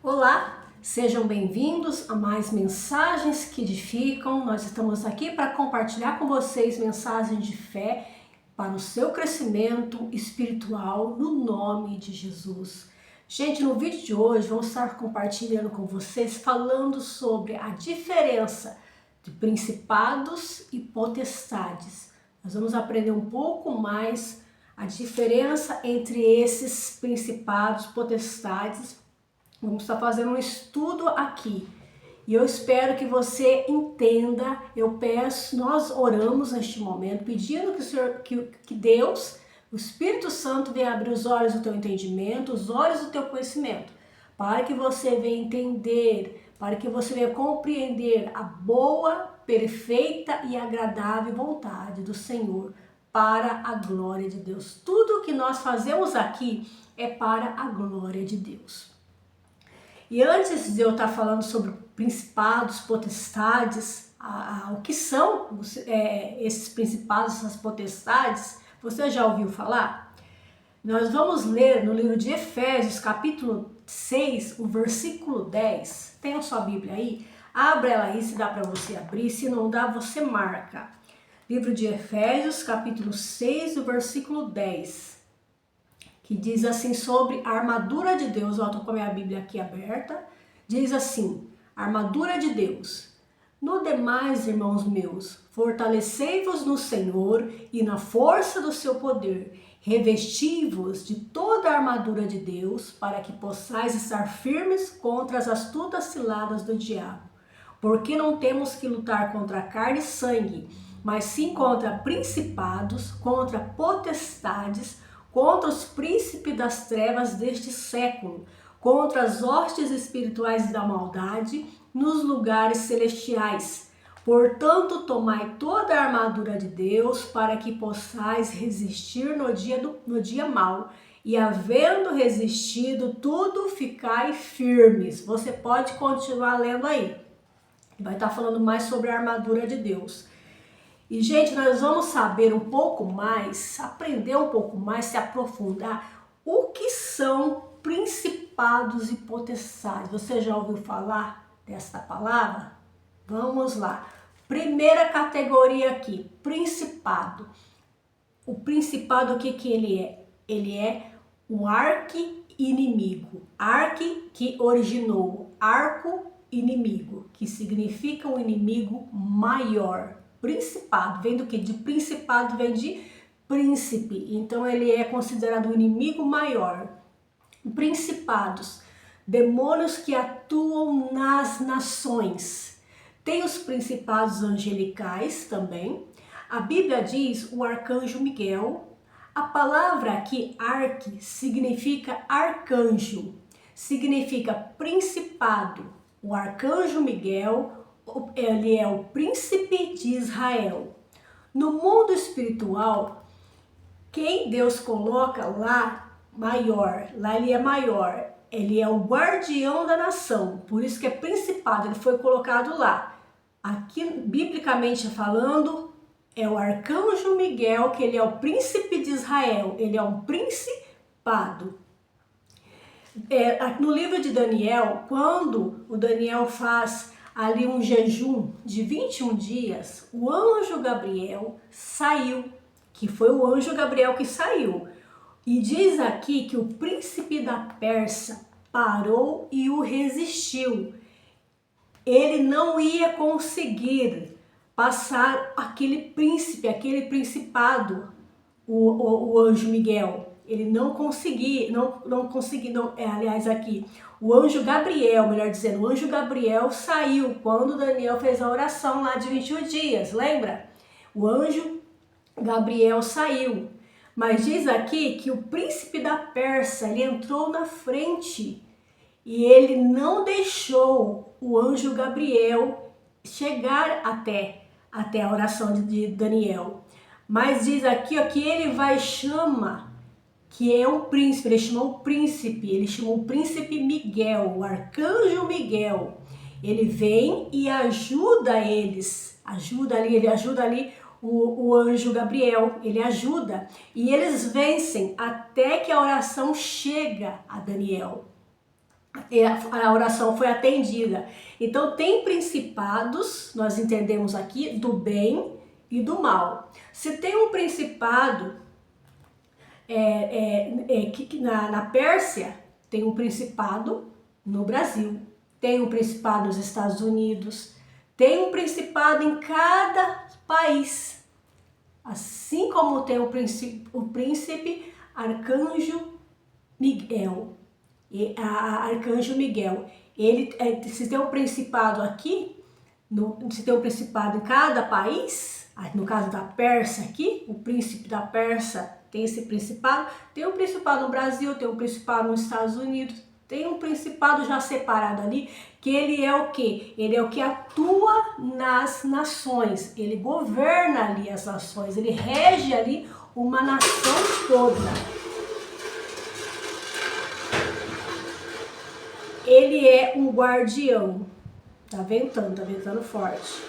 Olá, sejam bem-vindos a mais mensagens que edificam. Nós estamos aqui para compartilhar com vocês mensagens de fé para o seu crescimento espiritual no nome de Jesus. Gente, no vídeo de hoje vamos estar compartilhando com vocês falando sobre a diferença de principados e potestades. Nós vamos aprender um pouco mais a diferença entre esses principados, potestades. Vamos estar fazendo um estudo aqui e eu espero que você entenda. Eu peço, nós oramos neste momento pedindo que Deus, o Espírito Santo, venha abrir os olhos do teu entendimento, os olhos do teu conhecimento, para que você venha entender, para que você venha compreender a boa, perfeita e agradável vontade do Senhor para a glória de Deus. Tudo que nós fazemos aqui é para a glória de Deus. E antes de eu estar falando sobre principados, potestades, o que são esses principados, essas potestades, você já ouviu falar? Nós vamos ler no livro de Efésios, capítulo 6, o versículo 10. Tem a sua Bíblia aí? Abra ela aí, se dá para você abrir, se não dá, você marca. Livro de Efésios, capítulo 6, o versículo 10. Que diz assim sobre a armadura de Deus. Eu estou com a minha Bíblia aqui aberta. Diz assim: armadura de Deus. No demais, irmãos meus, fortalecei-vos no Senhor e na força do seu poder. Revesti-vos de toda a armadura de Deus, para que possais estar firmes contra as astutas ciladas do diabo. Porque não temos que lutar contra carne e sangue, mas sim contra principados, contra potestades, contra os príncipes das trevas deste século, contra as hostes espirituais da maldade nos lugares celestiais. Portanto, tomai toda a armadura de Deus para que possais resistir no dia mau, e havendo resistido tudo, ficai firmes. Você pode continuar lendo aí. Vai estar falando mais sobre a armadura de Deus. E, gente, nós vamos saber um pouco mais, aprender um pouco mais, se aprofundar o que são principados e potestades. Você já ouviu falar desta palavra? Vamos lá. Primeira categoria aqui, principado. O principado, o que ele é? Ele é o arqui-inimigo. Arqui, que originou, arco, inimigo, que significa um inimigo maior. Principado, vem do que? De principado vem de príncipe, então ele é considerado um inimigo maior. Principados, demônios que atuam nas nações. Tem os principados angelicais também. A Bíblia diz o arcanjo Miguel. A palavra aqui, arque, significa arcanjo, significa principado. O arcanjo Miguel, ele é o príncipe de Israel. No mundo espiritual, quem Deus coloca lá maior, lá ele é maior, ele é o guardião da nação, por isso que é principado, ele foi colocado lá. Aqui, biblicamente falando, é o arcanjo Miguel, que ele é o príncipe de Israel, ele é um principado. No livro de Daniel, quando o Daniel faz ali um jejum de 21 dias, o anjo Gabriel saiu, que foi o anjo Gabriel que saiu. E diz aqui que o príncipe da Pérsia parou e o resistiu. Ele não ia conseguir passar aquele príncipe, aquele principado, o anjo Miguel. Ele não conseguia, aliás aqui, o anjo Gabriel, melhor dizendo, o anjo Gabriel saiu quando Daniel fez a oração lá de 21 dias, lembra? O anjo Gabriel saiu, mas diz aqui que o príncipe da Pérsia, ele entrou na frente e ele não deixou o anjo Gabriel chegar até a oração de Daniel. Mas diz aqui ó, que ele que é um príncipe, ele chamou o príncipe Miguel, o arcanjo Miguel. Ele vem e ajuda eles, ele ajuda ali o anjo Gabriel, ele ajuda. E eles vencem até que a oração chega a Daniel. e a oração foi atendida. Então tem principados, nós entendemos aqui, do bem e do mal. Se tem um principado na Pérsia, tem um principado no Brasil, tem um principado nos Estados Unidos, tem um principado em cada país. Assim como tem o príncipe Arcanjo Miguel. Arcanjo Miguel, ele se tem um principado aqui, se tem um principado em cada país, no caso da Pérsia aqui, o príncipe da Pérsia tem esse principado, tem um principado no Brasil, tem um principado nos Estados Unidos, tem um principado já separado ali, que ele é o que? Ele é o que atua nas nações, ele governa ali as nações, ele rege ali uma nação toda. Ele é um guardião. Tá ventando forte.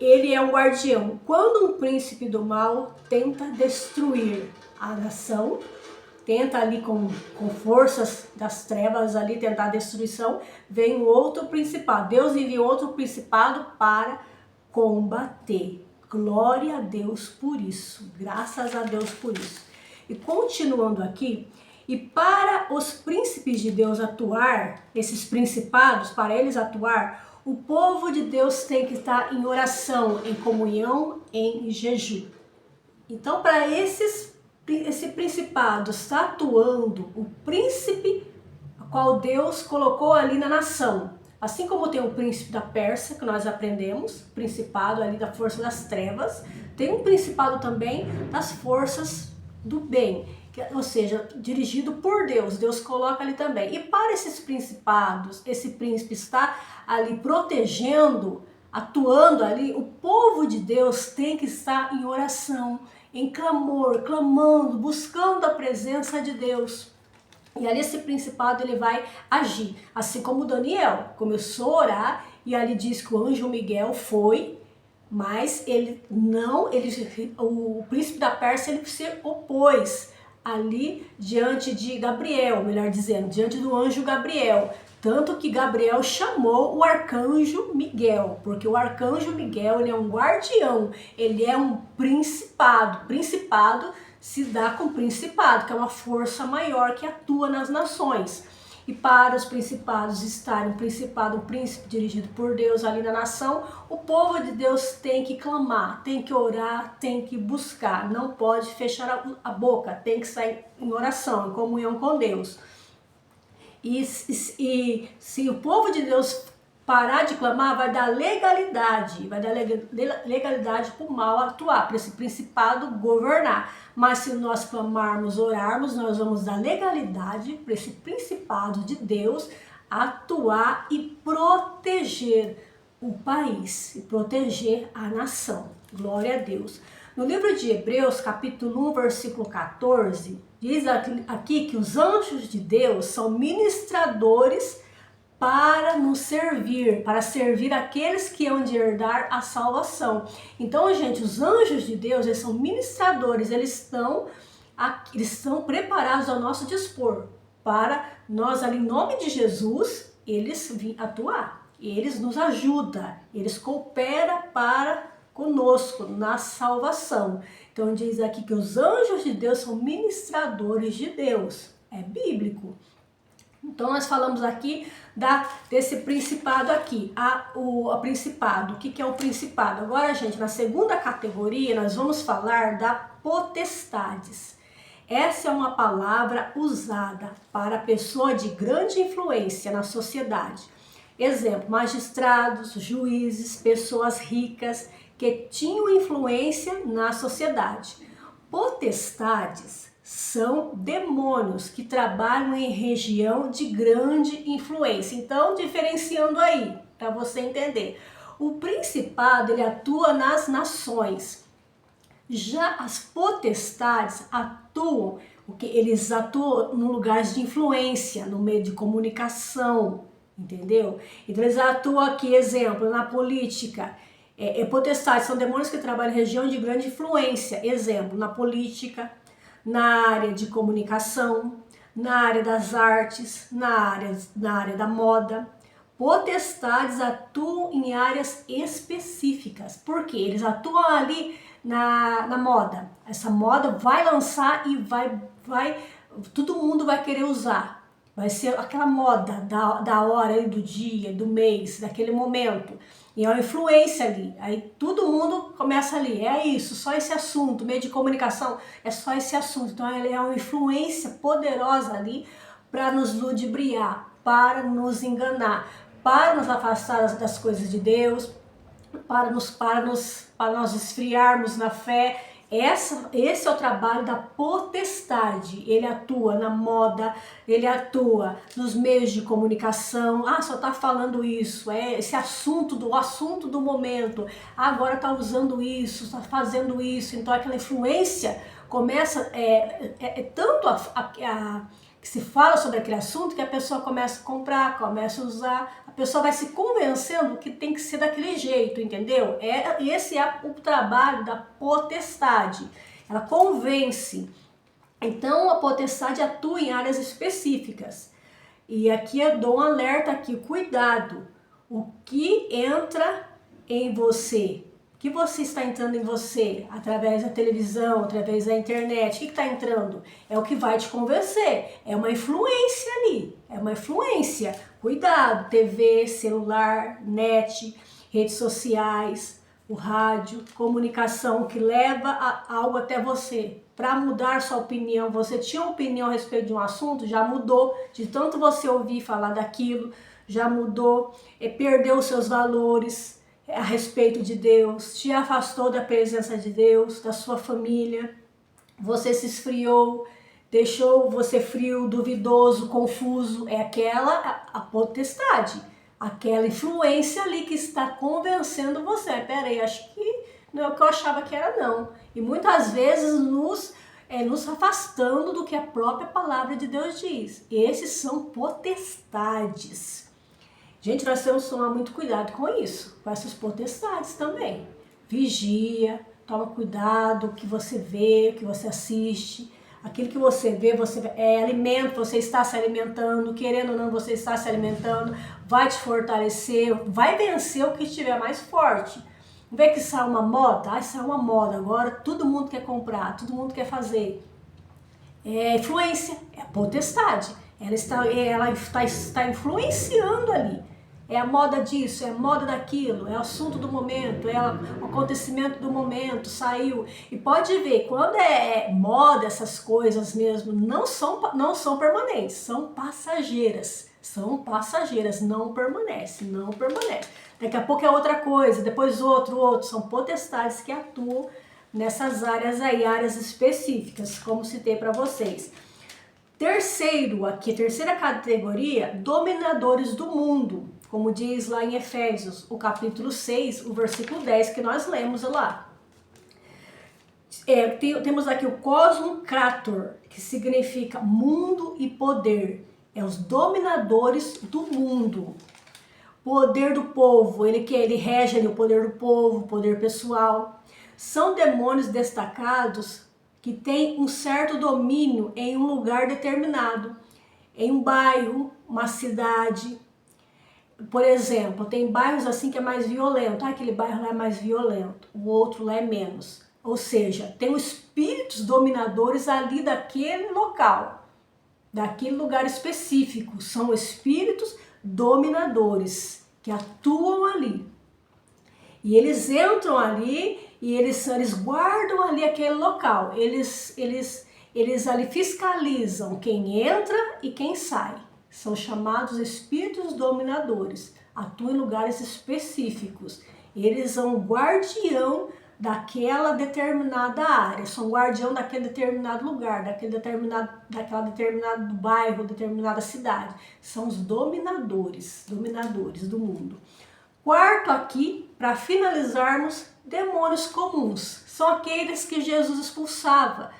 Ele é um guardião. Quando um príncipe do mal tenta destruir a nação, tenta ali com forças das trevas ali tentar a destruição, vem um outro principado. Deus envia outro principado para combater. Glória a Deus por isso. Graças a Deus por isso. E continuando aqui, e para os príncipes de Deus atuar, esses principados, para eles atuar, o povo de Deus tem que estar em oração, em comunhão, em jejum. Então, para esse principado está atuando, o príncipe a qual Deus colocou ali na nação, assim como tem o príncipe da Pérsia, que nós aprendemos, principado ali da força das trevas, tem um principado também das forças do bem, ou seja, dirigido por Deus, Deus coloca ali também. E para esses principados, esse príncipe está ali protegendo, atuando ali, o povo de Deus tem que estar em oração, em clamor, clamando, buscando a presença de Deus. E ali esse principado ele vai agir, assim como Daniel começou a orar e ali diz que o anjo Miguel foi, mas o príncipe da Pérsia ele se opôs ali diante de Gabriel, melhor dizendo, diante do anjo Gabriel. Tanto que Gabriel chamou o arcanjo Miguel, porque o arcanjo Miguel ele é um guardião, ele é um principado. Principado se dá com principado, que é uma força maior que atua nas nações. E para os principados estarem, um príncipe dirigido por Deus ali na nação, o povo de Deus tem que clamar, tem que orar, tem que buscar, não pode fechar a boca, tem que sair em oração, em comunhão com Deus. E se o povo de Deus parar de clamar, vai dar legalidade para o mal atuar, para esse principado governar. Mas se nós clamarmos, orarmos, nós vamos dar legalidade para esse principado de Deus atuar e proteger o país, e proteger a nação. Glória a Deus. No livro de Hebreus, capítulo 1, versículo 14, diz aqui que os anjos de Deus são ministradores para nos servir, para servir aqueles que hão de herdar a salvação. Então, gente, os anjos de Deus, eles são ministradores, eles estão preparados ao nosso dispor, para nós, ali, em nome de Jesus, eles virem atuar, eles nos ajudam, eles cooperam para conosco na salvação. Então, diz aqui que os anjos de Deus são ministradores de Deus, é bíblico. Então nós falamos aqui desse principado aqui, o principado. O que é o principado? Agora, gente, na segunda categoria nós vamos falar da potestades. Essa é uma palavra usada para pessoa de grande influência na sociedade. Exemplo, magistrados, juízes, pessoas ricas que tinham influência na sociedade. Potestades são demônios que trabalham em região de grande influência. Então, diferenciando aí, para você entender. O principado, ele atua nas nações. Já as potestades atuam, eles atuam em lugares de influência, no meio de comunicação, entendeu? Então, eles atuam aqui, exemplo, na política. Potestades são demônios que trabalham em região de grande influência, exemplo, na política, na área de comunicação, na área das artes, na área da moda. Potestades atuam em áreas específicas, porque eles atuam ali na moda. Essa moda vai lançar e todo mundo vai querer usar. Vai ser aquela moda da hora, do dia, do mês, daquele momento. E é uma influência ali. Aí todo mundo começa ali. É isso, só esse assunto. Meio de comunicação é só esse assunto. Então ele é uma influência poderosa ali para nos ludibriar, para nos enganar, para nos afastar das coisas de Deus, para nós esfriarmos na fé. Esse é o trabalho da potestade. Ele atua na moda, ele atua nos meios de comunicação. Só tá falando isso, é esse assunto do momento. Agora tá usando isso, tá fazendo isso. Então aquela influência começa, tanto que se fala sobre aquele assunto que a pessoa começa a comprar, começa a usar, a pessoa vai se convencendo que tem que ser daquele jeito, entendeu? Esse é o trabalho da potestade, ela convence. Então a potestade atua em áreas específicas. E aqui eu dou um alerta aqui, cuidado, o que entra em você? O que você está entrando em você através da televisão, através da internet? O que está entrando? É o que vai te convencer. É uma influência ali. É uma influência. Cuidado, TV, celular, net, redes sociais, o rádio, comunicação que leva algo até você. Para mudar sua opinião, você tinha uma opinião a respeito de um assunto, já mudou. De tanto você ouvir falar daquilo, já mudou, perdeu os seus valores a respeito de Deus, te afastou da presença de Deus, da sua família, você se esfriou, deixou você frio, duvidoso, confuso. É a potestade, aquela influência ali que está convencendo você. Peraí, acho que não é o que eu achava que era não. E muitas vezes nos afastando do que a própria palavra de Deus diz. Esses são potestades. Gente, nós temos que tomar muito cuidado com isso, com essas potestades também. Vigia, toma cuidado, o que você vê, o que você assiste. Aquilo que você vê, é alimento, você está se alimentando, querendo ou não, você está se alimentando, vai te fortalecer, vai vencer o que estiver mais forte. Não vê que sai uma moda? Sai uma moda, agora todo mundo quer comprar, todo mundo quer fazer. É influência, é potestade. Ela está influenciando ali. É a moda disso, é a moda daquilo, é o assunto do momento, é o acontecimento do momento, saiu. E pode ver, quando é moda, essas coisas mesmo, não são permanentes, são passageiras. São passageiras, não permanece. Daqui a pouco é outra coisa, depois outro. São potestades que atuam nessas áreas aí, áreas específicas, como citei para vocês. Terceira categoria, dominadores do mundo. Como diz lá em Efésios, o capítulo 6, o versículo 10, que nós lemos lá. Temos aqui o Cosmocrator, que significa mundo e poder. É os dominadores do mundo. Poder do povo, ele rege ali o poder do povo, o poder pessoal. São demônios destacados que têm um certo domínio em um lugar determinado, em um bairro, uma cidade. Por exemplo, tem bairros assim que é mais violento. Aquele bairro lá é mais violento, o outro lá é menos. Ou seja, tem os espíritos dominadores ali daquele local, daquele lugar específico. São espíritos dominadores que atuam ali. E eles entram ali e eles guardam ali aquele local. Eles ali fiscalizam quem entra e quem sai. São chamados espíritos dominadores. Atuam em lugares específicos. Eles são guardião daquela determinada área, são guardião daquele determinado lugar, daquela determinado bairro, determinada cidade. São os dominadores do mundo. Quarto aqui, para finalizarmos, demônios comuns. São aqueles que Jesus expulsava.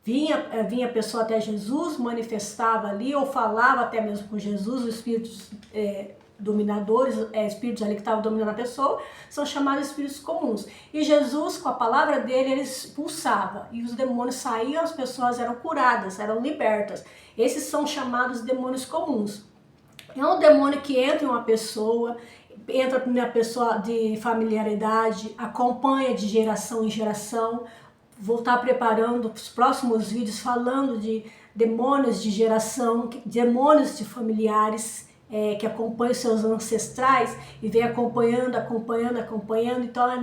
Vinha a pessoa até Jesus, manifestava ali, ou falava até mesmo com Jesus, os espíritos dominadores, espíritos ali que estavam dominando a pessoa, são chamados espíritos comuns. E Jesus, com a palavra dele, ele expulsava. E os demônios saíam, as pessoas eram curadas, eram libertas. Esses são chamados demônios comuns. É um demônio que entra em uma pessoa, entra na pessoa de familiaridade, acompanha de geração em geração. Vou estar preparando os próximos vídeos falando de demônios de geração, demônios de familiares, que acompanham seus ancestrais e vem acompanhando. Então é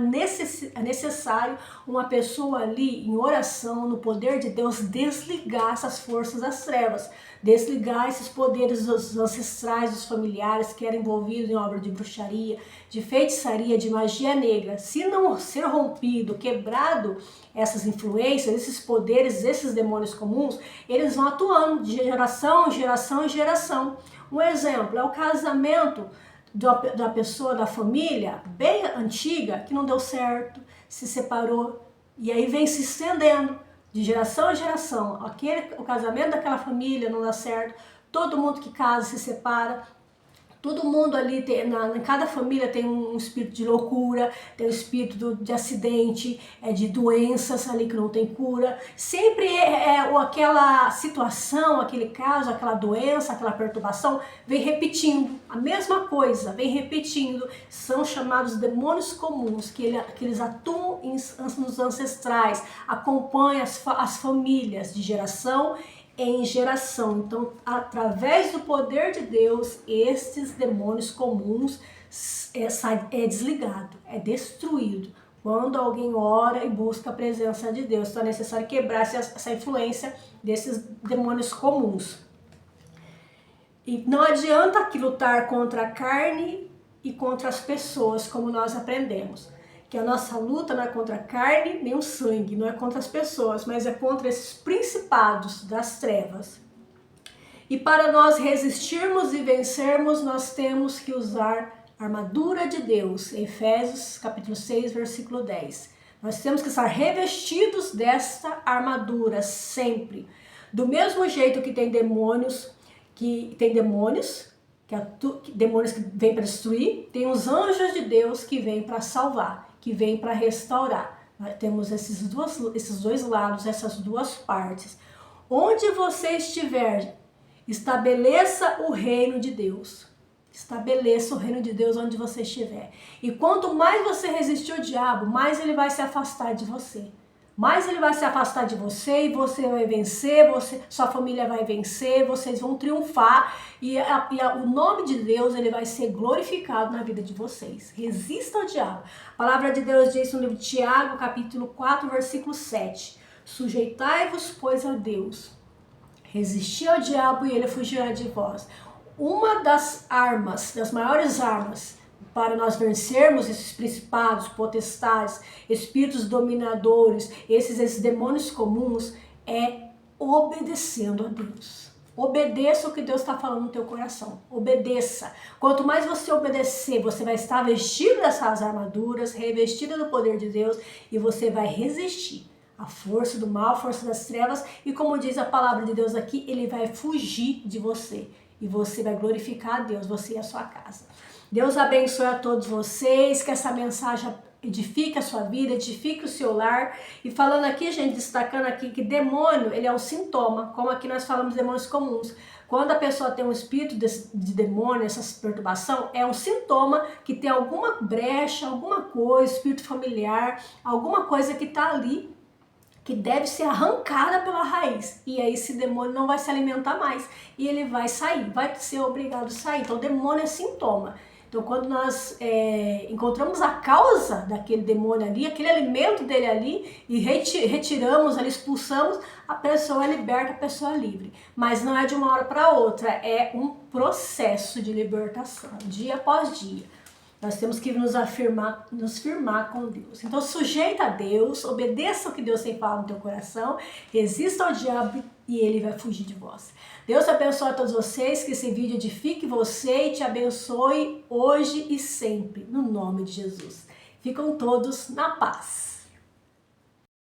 necessário uma pessoa ali em oração, no poder de Deus, desligar essas forças das trevas, desligar esses poderes dos ancestrais, dos familiares que eram envolvidos em obra de bruxaria, de feitiçaria, de magia negra. Se não ser rompido, quebrado essas influências, esses poderes, esses demônios comuns, eles vão atuando de geração em geração em geração. Um exemplo é o casamento da pessoa, da família, bem antiga, que não deu certo, se separou, e aí vem se estendendo de geração em geração. O casamento daquela família não dá certo, todo mundo que casa se separa. Todo mundo ali, em cada família tem um espírito de loucura, tem um espírito de acidente, de doenças ali que não tem cura. Sempre aquela situação, aquele caso, aquela doença, aquela perturbação vem repetindo. A mesma coisa, vem repetindo. São chamados demônios comuns, que eles atuam nos ancestrais, acompanham as famílias de geração em geração. Então, através do poder de Deus, estes demônios comuns é desligado, é destruído. Quando alguém ora e busca a presença de Deus, então é necessário quebrar essa influência desses demônios comuns. E não adianta aqui lutar contra a carne e contra as pessoas, como nós aprendemos. Que a nossa luta não é contra a carne nem o sangue, não é contra as pessoas, mas é contra esses principados das trevas. E para nós resistirmos e vencermos, nós temos que usar a armadura de Deus, Efésios capítulo 6, versículo 10. Nós temos que estar revestidos desta armadura sempre. Do mesmo jeito que tem demônios que vêm para destruir, tem os anjos de Deus que vêm para salvar, que vem para restaurar. Nós temos esses dois lados, essas duas partes. Onde você estiver, estabeleça o reino de Deus. Estabeleça o reino de Deus onde você estiver. E quanto mais você resistir ao diabo, mais ele vai se afastar de você. Mais ele vai se afastar de você e você vai vencer, sua família vai vencer, vocês vão triunfar e o nome de Deus ele vai ser glorificado na vida de vocês. Resista ao diabo. A palavra de Deus diz no livro de Tiago, capítulo 4, versículo 7. Sujeitai-vos, pois, a Deus. Resisti ao diabo e ele fugirá de vós. Uma das armas, das maiores armas, para nós vencermos esses principados, potestades, espíritos dominadores, esses demônios comuns, é obedecendo a Deus. Obedeça o que Deus está falando no teu coração. Obedeça. Quanto mais você obedecer, você vai estar vestido dessas armaduras, revestido do poder de Deus, e você vai resistir à força do mal, à força das trevas, e como diz a palavra de Deus aqui, ele vai fugir de você. E você vai glorificar a Deus, você e a sua casa. Deus abençoe a todos vocês, que essa mensagem edifique a sua vida, edifique o seu lar. E falando aqui, gente, destacando aqui que demônio, ele é um sintoma, como aqui nós falamos de demônios comuns. Quando a pessoa tem um espírito de demônio, essa perturbação, é um sintoma que tem alguma brecha, alguma coisa, espírito familiar, alguma coisa que está ali, que deve ser arrancada pela raiz. E aí esse demônio não vai se alimentar mais. E ele vai sair, vai ser obrigado a sair. Então o demônio é sintoma. Então quando nós encontramos a causa daquele demônio ali, aquele alimento dele ali, e retiramos, ali, expulsamos, a pessoa é liberta, a pessoa é livre. Mas não é de uma hora para outra, é um processo de libertação, dia após dia. Nós temos que nos firmar com Deus. Então sujeita a Deus, obedeça o que Deus tem falado no teu coração, resista ao diabo e ele vai fugir de vós. Deus abençoe a todos vocês, que esse vídeo edifique você e te abençoe hoje e sempre, no nome de Jesus. Ficam todos na paz.